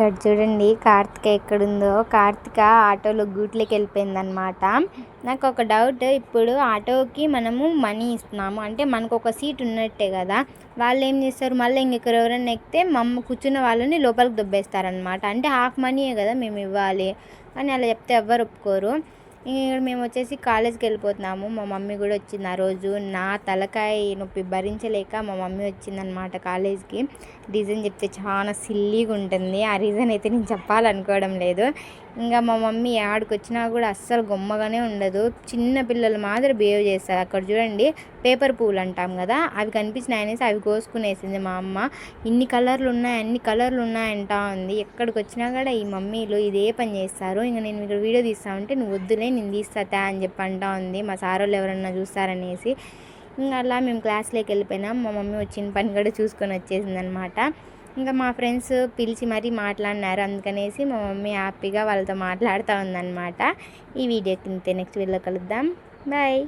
ఇక్కడ చూడండి కార్తిక ఎక్కడుందో. కార్తిక ఆటోలో గూట్లోకి వెళ్ళిపోయిందనమాట. నాకు ఒక డౌట్, ఇప్పుడు ఆటోకి మనము మనీ ఇస్తున్నాము అంటే మనకు ఒక సీట్ ఉన్నట్టే కదా, వాళ్ళు ఏం చేస్తారు మళ్ళీ ఇంకెక్కడ ఎవరైనా ఎక్కితే కూర్చున్న వాళ్ళని లోపలికి దొబ్బేస్తారనమాట. అంటే హాఫ్ మనీయే కదా మేము ఇవ్వాలి, కానీ అలా చెప్తే ఎవ్వరు ఒప్పుకోరు. ఇక్కడ మేము వచ్చేసి కాలేజ్కి వెళ్ళిపోతున్నాము. మా మమ్మీ కూడా వచ్చింది ఆ రోజు. నా తలకాయ నొప్పి భరించలేక మా మమ్మీ వచ్చిందనమాట కాలేజ్కి. రీజన్ చెప్తే చాలా సిల్లీగా ఉంటుంది. ఆ రీజన్ అయితే నేను చెప్పాలనుకోవడం లేదు. ఇంకా మా మమ్మీ ఆడికి వచ్చినా కూడా అస్సలు గొమ్మగానే ఉండదు. చిన్న పిల్లల మాదిరి బిహేవ్ చేస్తారు. అక్కడ చూడండి పేపర్ పువ్వులు అంటాం కదా, అవి కనిపించినాయి అనేసి అవి కోసుకునేసింది మా అమ్మ. ఇన్ని కలర్లు ఉన్నాయి అన్ని కలర్లు ఉన్నాయంటా ఉంది. ఎక్కడికి వచ్చినా కూడా ఈ మమ్మీలు ఇదే పని చేస్తారు. ఇంకా నేను ఇక్కడ వీడియో తీస్తా ఉంటే నువ్వు వద్దులే నేను తీస్తా అని చెప్పి అంటా ఉంది, మా సార్ వాళ్ళు ఎవరన్నా చూస్తారనేసి. ఇంకా అలా మేము క్లాస్లోకి వెళ్ళిపోయినాం. మా మమ్మీ వచ్చిన పని కూడా చూసుకొని వచ్చేసింది అనమాట. ఇంకా మా ఫ్రెండ్స్ పిలిచి మరీ మాట్లాడినారు, అందుకనేసి మా మమ్మీ హ్యాపీగా వాళ్ళతో మాట్లాడుతూ ఉందన్నమాట. ఈ వీడియోకి నెక్స్ట్ వీడియోలో కలుద్దాం. బాయ్.